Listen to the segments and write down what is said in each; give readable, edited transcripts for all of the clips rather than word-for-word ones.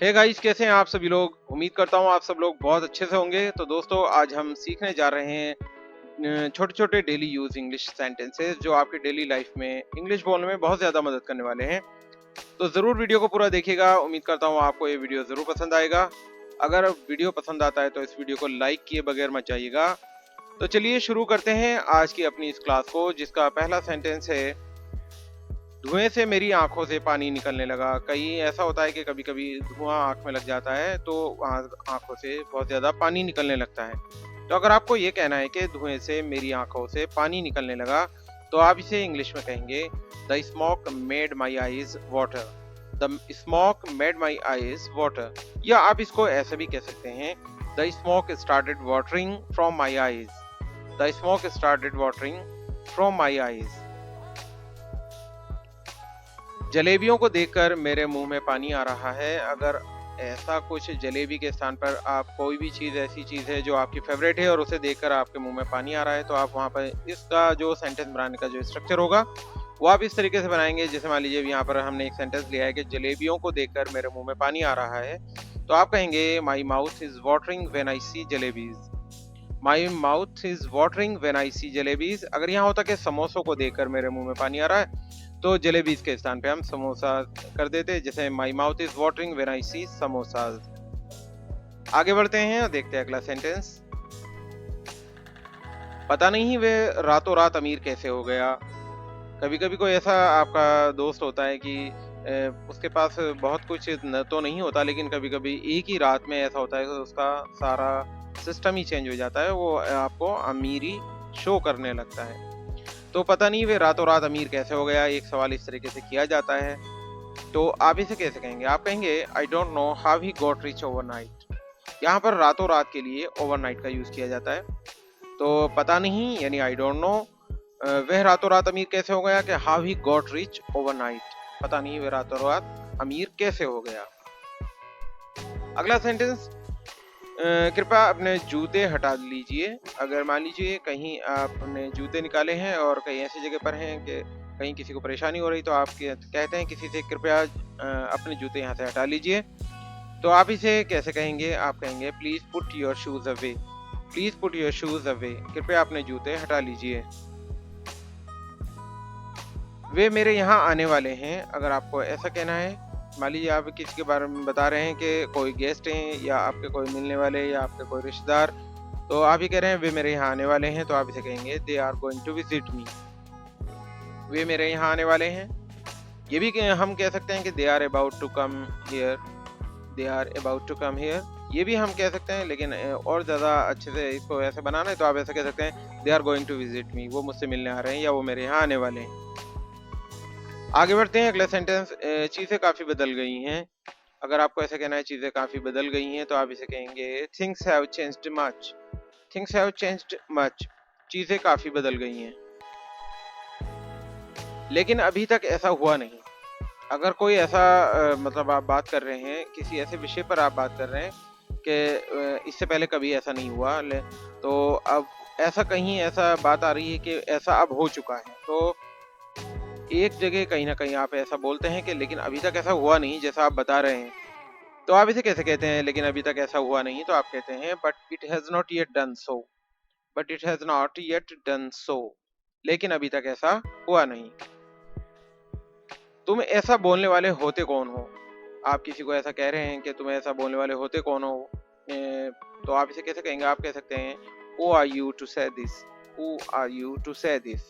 Hey guys, कैसे हैं आप सभी लोग। उम्मीद करता हूँ आप सब लोग बहुत अच्छे से होंगे। तो दोस्तों, आज हम सीखने जा रहे हैं छोटे छोटे डेली यूज इंग्लिश सेंटेंसेस जो आपकी डेली लाइफ में इंग्लिश बोलने में बहुत ज़्यादा मदद करने वाले हैं। तो ज़रूर वीडियो को पूरा देखिएगा। उम्मीद करता हूँ आपको ये वीडियो ज़रूर पसंद आएगा। अगर वीडियो पसंद आता है तो इस वीडियो को लाइक किए बगैर मत जाइएगा। तो चलिए शुरू करते हैं आज की अपनी इस क्लास को, जिसका पहला सेंटेंस है, धुएं से मेरी आंखों से पानी निकलने लगा। कहीं ऐसा होता है कि कभी कभी धुआं आंख में लग जाता है तो वहाँ आंखों से बहुत ज्यादा पानी निकलने लगता है। तो अगर आपको ये कहना है कि धुएं से मेरी आंखों से पानी निकलने लगा, तो आप इसे इंग्लिश में कहेंगे the smoke made my eyes water. The smoke made my eyes water. या आप इसको ऐसे भी कह सकते हैं, the smoke started watering from my eyes. The smoke started watering from my eyes. जलेबियों को देखकर मेरे मुंह में पानी आ रहा है। अगर ऐसा कुछ जलेबी के स्थान पर आप कोई भी चीज़ ऐसी चीज़ है जो आपकी फेवरेट है और उसे देखकर आपके मुंह में पानी आ रहा है, तो आप वहाँ पर इसका जो सेंटेंस बनाने का जो स्ट्रक्चर होगा वो आप इस तरीके से बनाएंगे। जैसे मान लीजिए यहाँ पर हमने एक सेंटेंस लिया है कि जलेबियों को देखकर मेरे मुंह में पानी आ रहा है, तो आप कहेंगे my mouth is watering when I see jalebis. My mouth is watering when I see jalebis. अगर यहाँ होता कि समोसों को देखकर मेरे मुंह में पानी आ रहा है, तो जलेबीज के स्थान पे हम समोसा कर देते। जैसे my mouth is watering when I see samosas. आगे बढ़ते हैं और देखते हैं अगला सेंटेंस। पता नहीं वे रातों रात अमीर कैसे हो गया। कभी कभी कोई ऐसा आपका दोस्त होता है कि उसके पास बहुत कुछ न तो नहीं होता, लेकिन कभी कभी एक ही रात में ऐसा होता है कि उसका सारा सिस्टम ही चेंज हो जाता है। वो आपको अमीरी शो करने लगता है। तो पता नहीं वे रातों रात अमीर कैसे हो गया, एक सवाल इस तरीके से किया जाता है। तो आप इसे कैसे कहेंगे? आप कहेंगे I don't know how he got rich overnight. यहाँ पर रातों रात के लिए ओवरनाइट का यूज किया जाता है। तो पता नहीं यानी आई डोंट नो, वह रातों रात अमीर कैसे हो गया, कि how he got rich overnight. पता नहीं वह रातों रात अमीर कैसे हो गया। अगला सेंटेंस, कृपया अपने जूते हटा लीजिए। अगर मान लीजिए कहीं आपने जूते निकाले हैं और कहीं ऐसी जगह पर हैं कि कहीं किसी को परेशानी हो रही, तो आप कहते हैं किसी से कृपया अपने जूते यहाँ से हटा लीजिए। तो आप इसे कैसे कहेंगे? आप कहेंगे please put your shoes away. Please put your shoes away. कृपया अपने जूते हटा लीजिए। वे मेरे यहाँ आने वाले हैं। अगर आपको ऐसा कहना है, मान लीजिए आप किसी के बारे में बता रहे हैं कि कोई गेस्ट हैं या आपके कोई मिलने वाले या आपके कोई रिश्तेदार, तो आप ये कह रहे हैं वे मेरे यहाँ आने वाले हैं, तो आप इसे कहेंगे they are going to visit me. वे मेरे यहाँ आने वाले हैं। ये भी हम कह सकते हैं कि they are about to come here. They are about to come here, ये भी हम कह सकते हैं, लेकिन और ज़्यादा अच्छे से इसको ऐसे बनाना है तो आप ऐसा कह सकते हैं they are going to visit me. वो मुझसे मिलने आ रहे हैं या वो मेरे यहाँ आने वाले हैं। आगे बढ़ते हैं। अगला सेंटेंस, चीज़ें काफ़ी बदल गई हैं। अगर आपको ऐसा कहना है चीज़ें काफ़ी बदल गई हैं, तो आप इसे कहेंगे things have changed much. Things have changed much. चीज़ें काफ़ी बदल गई हैं, लेकिन अभी तक ऐसा हुआ नहीं। अगर कोई ऐसा मतलब आप बात कर रहे हैं, किसी ऐसे विषय पर आप बात कर रहे हैं कि इससे पहले कभी ऐसा नहीं हुआ, तो अब ऐसा कहीं ऐसा बात आ रही है कि ऐसा अब हो चुका है। तो एक जगह कहीं ना कहीं आप ऐसा बोलते हैं कि लेकिन अभी तक ऐसा हुआ नहीं जैसा आप बता रहे हैं, तो आप इसे कैसे कहते हैं? लेकिन अभी तक ऐसा हुआ नहीं, तो आप कहते हैं but it has not yet done so. But it has not yet done so. लेकिन अभी तक ऐसा हुआ नहीं। तुम ऐसा बोलने वाले होते कौन हो? आप किसी को ऐसा कह रहे हैं कि तुम ऐसा बोलने वाले होते कौन हो, तो आप इसे कैसे कहेंगे? आप कह सकते हैं who are you to say this. Who are you to say this.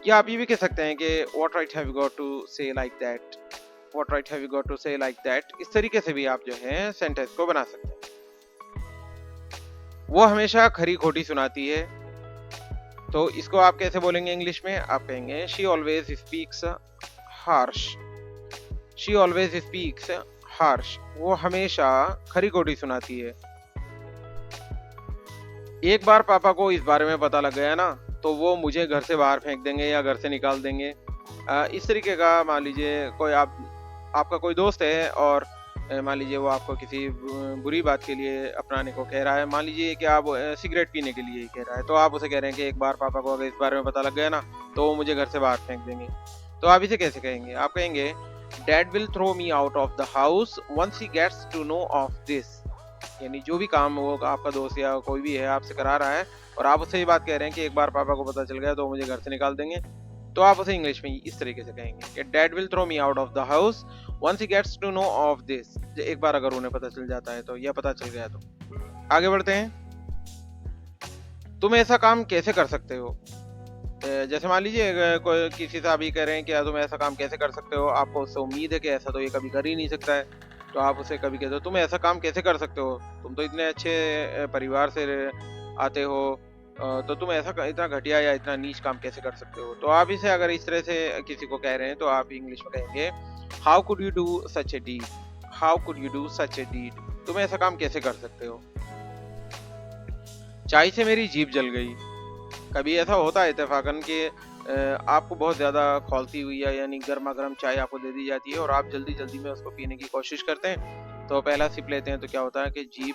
या आप ये भी कह सकते हैं कि what right have you got to say like that. What right have you got to say like that. इस तरीके से भी आप जो है सेंटेंस को बना सकते हैं। वो हमेशा खरी खोटी सुनाती है, तो इसको आप कैसे बोलेंगे इंग्लिश में? आप कहेंगे she always speaks harsh. She always speaks harsh. वो हमेशा खरी खोटी सुनाती है। एक बार पापा को इस बारे में पता लग गया ना, तो वो मुझे घर से बाहर फेंक देंगे या घर से निकाल देंगे। इस तरीके का मान लीजिए कोई आपका कोई दोस्त है और मान लीजिए वो आपको किसी बुरी बात के लिए अपनाने को कह रहा है। मान लीजिए कि आप सिगरेट पीने के लिए कह रहा है, तो आप उसे कह रहे हैं कि एक बार पापा को अगर इस बारे में पता लग गया ना, तो वो मुझे घर से बाहर फेंक देंगे। तो आप इसे कैसे कहेंगे? आप कहेंगे dad will throw me out of the house once he gets to know of this. यानी जो भी काम वो आपका दोस्त या कोई भी है आपसे करा रहा है और आप उससे ये बात कह रहे हैं कि एक बार पापा को पता चल गया तो मुझे घर से निकाल देंगे, तो आप उसे इंग्लिश में इस तरीके से कहेंगे कि dad will throw me out of the house once he gets to know of this. एक बार अगर उन्हें पता चल जाता है तो, या पता चल गया तो। आगे बढ़ते हैं। तुम ऐसा काम कैसे कर सकते हो? जैसे मान लीजिए कोई किसी से आप ये कह रहे हैं कि तुम ऐसा काम कैसे कर सकते हो, आपको उससे उम्मीद है कि ऐसा तो ये कभी कर ही नहीं सकता है, तो आप उसे कभी कहते हो तुम ऐसा काम कैसे कर सकते हो, तुम तो इतने अच्छे परिवार से आते हो, तो तुम ऐसा इतना घटिया या इतना नीच काम कैसे कर सकते हो। तो आप इसे अगर इस तरह से किसी को कह रहे हैं तो आप इंग्लिश में कहेंगे how could you do such a deed, how could you do such a deed, तुम ऐसा काम कैसे कर सकते हो। चाय से मेरी जीभ जल गई। कभी ऐसा होता है इत्तेफाकन कि आपको बहुत ज़्यादा खौलती हुई है यानी गर्मा गर्म चाय आपको दे दी जाती है और आप जल्दी जल्दी में उसको पीने की कोशिश करते हैं, तो पहला सिप लेते हैं तो क्या होता है कि जीभ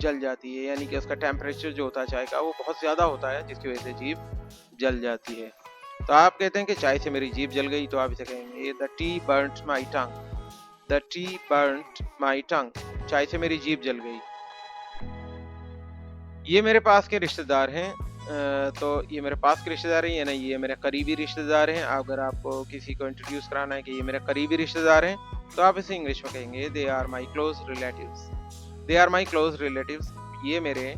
जल जाती है, यानी कि उसका टेम्परेचर जो होता है चाय का वो बहुत ज़्यादा होता है जिसकी वजह से जीभ जल जाती है। तो आप कहते हैं कि चाय से मेरी जीभ जल गई, तो आप इसे कहेंगे the tea burnt my tongue, the tea burnt my tongue, चाय से मेरी जीभ जल गई। ये मेरे पास के रिश्तेदार हैं, तो ये मेरे पास के रिश्तेदार हैं, यानी ये मेरे करीबी रिश्तेदार हैं। अगर आपको किसी को इंट्रोड्यूस कराना है कि ये मेरे करीबी रिश्तेदार हैं, तो आप इसे इंग्लिश में कहेंगे they are my close relatives, they are my close relatives, ये मेरे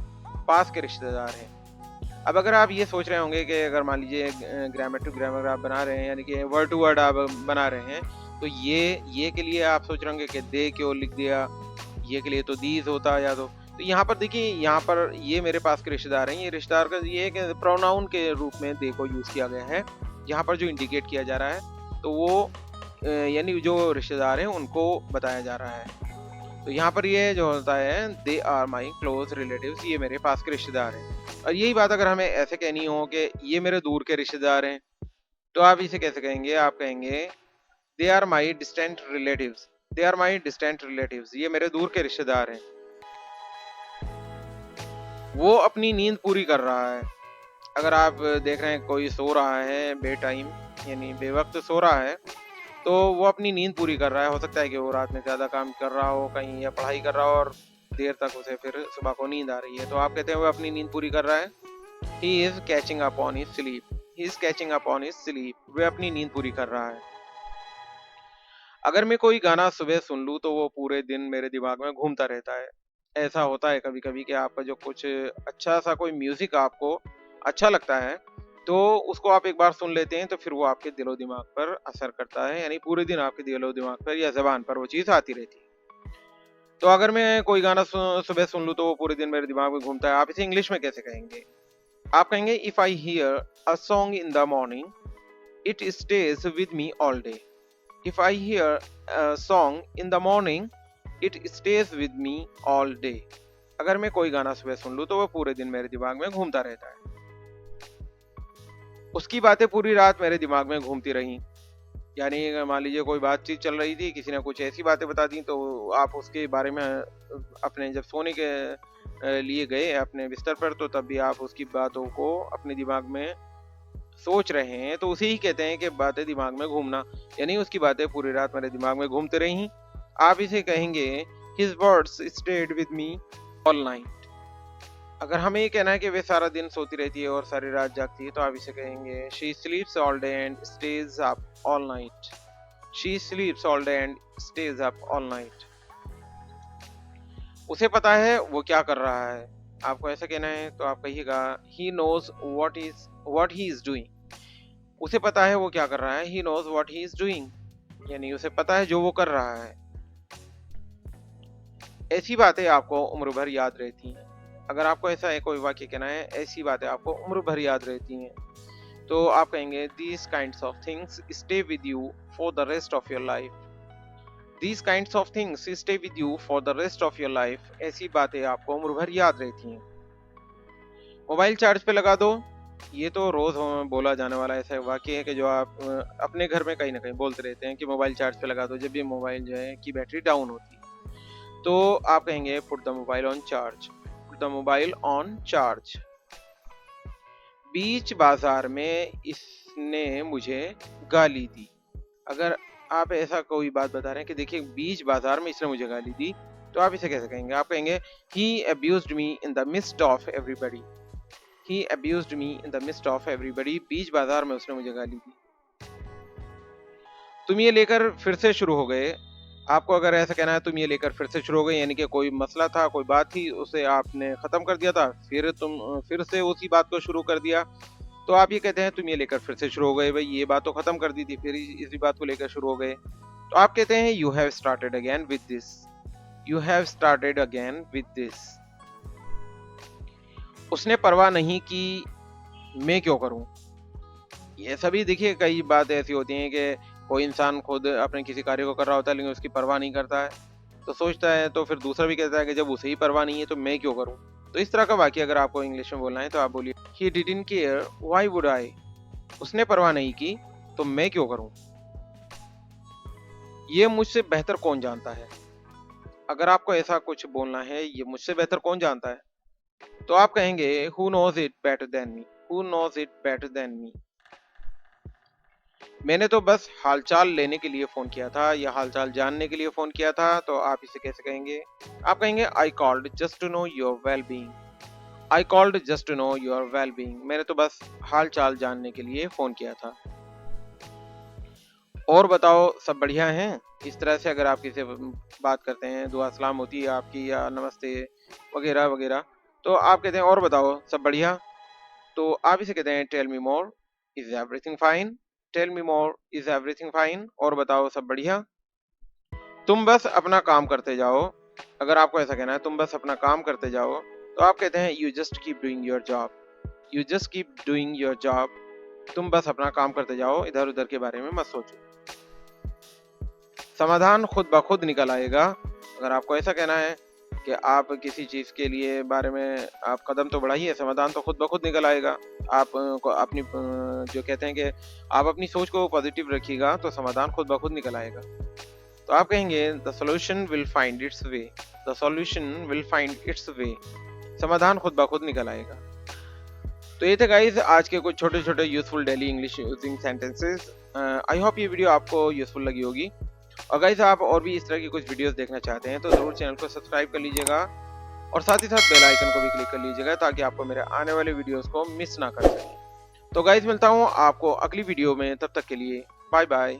पास के रिश्तेदार हैं। अब अगर आप ये सोच रहे होंगे कि अगर मान लीजिए ग्रामर टू ग्रामर आप बना रहे हैं, यानी कि वर्ड टू वर्ड आप बना रहे हैं, तो ये के लिए आप सोच रहे होंगे कि दे क्यों लिख दिया, ये के लिए तो दीज होता या तो यहाँ पर देखिए, यहाँ पर ये मेरे पास के रिश्तेदार हैं, ये रिश्तेदार का ये एक प्रोनाउन के रूप में दे को यूज किया गया है। यहाँ पर जो इंडिकेट किया जा रहा है तो वो यानी जो रिश्तेदार हैं उनको बताया जा रहा है। तो यहाँ पर ये जो होता है they are my close relatives, ये मेरे पास के रिश्तेदार हैं। और यही बात अगर हमें ऐसे कहनी हो कि ये मेरे दूर के रिश्तेदार हैं, तो आप इसे कैसे कहेंगे? आप कहेंगे they are my distant relatives, they are my distant relatives, ये मेरे दूर के रिश्तेदार हैं। वो अपनी नींद पूरी कर रहा है। अगर आप देख रहे हैं कोई सो रहा है बे टाइम, यानी बेवक्त सो रहा है, तो वो अपनी नींद पूरी कर रहा है। हो सकता है कि वो रात में ज़्यादा काम कर रहा हो कहीं, या पढ़ाई कर रहा हो और देर तक उसे फिर सुबह को नींद आ रही है, तो आप कहते हैं वो अपनी नींद पूरी कर रहा है। He is catching up on his sleep, he is catching up on his sleep, वह अपनी नींद पूरी कर रहा है। अगर मैं कोई गाना सुबह सुन लूँ तो वो पूरे दिन मेरे दिमाग में घूमता रहता है। ऐसा होता है कभी-कभी कि आपका जो कुछ अच्छा-सा कोई म्यूज़िक आपको अच्छा लगता है, तो उसको आप एक बार सुन लेते हैं तो फिर वो आपके दिलो-दिमाग पर असर करता है, यानी पूरे दिन आपके दिलो-दिमाग पर या ज़बान पर वो चीज़ आती रहती है। तो अगर मैं कोई गाना सुबह सुन लूँ तो वो पूरे दिन मेरे दिमाग में घूमता है, आप इसे इंग्लिश में कैसे कहेंगे? आप कहेंगे if I hear a song in the morning, it stage with me all day. If I hear a song in the morning, it stays with me all day. अगर मैं कोई गाना सुबह सुन लूँ तो वो पूरे दिन मेरे दिमाग में घूमता रहता है। उसकी बातें पूरी रात मेरे दिमाग में घूमती रहीं। यानी अगर मान लीजिए कोई बातचीत चल रही थी, किसी ने कुछ ऐसी बातें बता दी तो आप उसके बारे में अपने जब सोने के लिए गए अपने बिस्तर पर, तो तब भी आप उसकी बातों को अपने दिमाग में सोच रहे हैं, तो उसे ही कहते हैं कि बातें दिमाग में घूमना, यानी उसकी बातें पूरी रात मेरे दिमाग में घूमते रहीं। आप इसे कहेंगे his words stayed with me all night. अगर हमें ये कहना है कि वे सारा दिन सोती रहती है और सारी रात जागती है, तो आप इसे कहेंगे she स्लीप्स all day and stage up all night, she स्लीप्स all day and stage up all night. उसे पता है वो क्या कर रहा है। आपको ऐसा कहना है तो आप कहिएगा he knows what he is doing. उसे पता है वो क्या कर रहा है, he knows what he is doing, यानी उसे पता है जो वो कर रहा है। ऐसी बातें आपको उम्र भर याद रहती हैं। अगर आपको ऐसा है कोई वाक्य कहना है ऐसी बातें आपको उम्र भर याद रहती हैं, तो आप कहेंगे these kinds of things stay with you for the rest of your life, these kinds of things stay with you for the rest of your life। ऐसी बातें आपको उम्र भर याद रहती हैं। मोबाइल चार्ज पे लगा दो, ये तो रोज बोला जाने वाला ऐसा वाक्य है कि जो आप अपने घर में कहीं ना कहीं बोलते रहते हैं कि मोबाइल चार्ज पे लगा दो जब भी मोबाइल जो है की बैटरी डाउन होती है। तो आप कहेंगे put the mobile on charge, put the mobile on charge. बीच बाजार में इसने मुझे गाली दी। अगर आप ऐसा कोई बात बता रहे हैं कि देखिए बीच बाजार में इसने मुझे गाली दी, तो आप इसे कैसे कहेंगे? आप कहेंगे he abused me in the midst of everybody. He abused me in the midst of everybody, बीच बाजार में उसने मुझे गाली दी। तुम ये लेकर फिर से शुरू हो गए। आपको अगर ऐसा कहना है तुम ये लेकर फिर से शुरू हो गए, यानी कि कोई मसला था, कोई बात थी, उसे आपने खत्म कर दिया था, फिर तुम फिर से उसी बात को शुरू कर दिया, तो आप ये कहते हैं तुम ये लेकर फिर से शुरू हो गए। भाई ये बात तो खत्म कर दी थी, फिर इसी बात को लेकर शुरू हो गए, तो आप कहते हैं you have started again with this. You have started again with this. उसने परवाह नहीं की, मैं क्यों करूं। ये सभी देखिए कई बातें ऐसी होती हैं कि कोई इंसान खुद अपने किसी कार्य को कर रहा होता है लेकिन उसकी परवाह नहीं करता है, तो सोचता है, तो फिर दूसरा भी कहता है कि जब उसे ही परवाह नहीं है तो मैं क्यों करूं। तो इस तरह का वाक्य अगर आपको इंग्लिश में बोलना है तो आप बोलिए he didn't care why would I. उसने परवाह नहीं की तो मैं क्यों करूं। ये मुझसे बेहतर कौन जानता है। अगर आपको ऐसा कुछ बोलना है, ये मुझसे बेहतर कौन जानता है, तो आप कहेंगे who knows it better than me. Who knows it better than me. मैंने तो बस हालचाल लेने के लिए फोन किया था या हालचाल जानने के लिए फोन किया था, तो आप इसे कैसे कहेंगे? आप कहेंगे I called just to know your well being. I called just to know your well being. मैंने तो बस हालचाल जानने के लिए फोन किया था। और बताओ सब बढ़िया हैं। इस तरह से अगर आप किसी से बात करते हैं, दुआ सलाम होती है आपकी या नमस्ते वगैरह वगैरह, तो आप कहते हैं और बताओ सब बढ़िया, तो आप इसे कहते हैं tell me more, is everything fine. Tell me more, is everything fine. और बताओ सब बढ़िया। तुम बस अपना काम करते जाओ। अगर आपको ऐसा कहना है तुम बस अपना काम करते जाओ, तो आप कहते हैं you just keep doing your job. You just keep doing your job. तुम बस अपना काम करते जाओ, इधर उधर के बारे में मत सोचो। समाधान खुद ब खुद निकल आएगा। अगर आपको ऐसा कहना है कि आप किसी चीज के लिए बारे में आप कदम तो बढ़ाइए, समाधान तो खुद ब खुद निकल आएगा। आप को अपनी जो कहते हैं कि आप अपनी सोच को पॉजिटिव रखिएगा तो समाधान खुद ब खुद निकल आएगा। तो आप कहेंगे the solution will find its way. The solution will find its way. समाधान खुद ब खुद निकल आएगा। तो ये थे गाइस आज के कुछ छोटे छोटे useful daily English using sentences. I hope ये वीडियो आपको यूजफुल लगी होगी। और गाइस आप और भी इस तरह की कुछ वीडियोस देखना चाहते हैं तो ज़रूर चैनल को सब्सक्राइब कर लीजिएगा और साथ ही साथ बेल आइकन को भी क्लिक कर लीजिएगा ताकि आपको मेरे आने वाले वीडियोस को मिस ना कर सकें। तो गाइस मिलता हूँ आपको अगली वीडियो में, तब तक के लिए बाय बाय।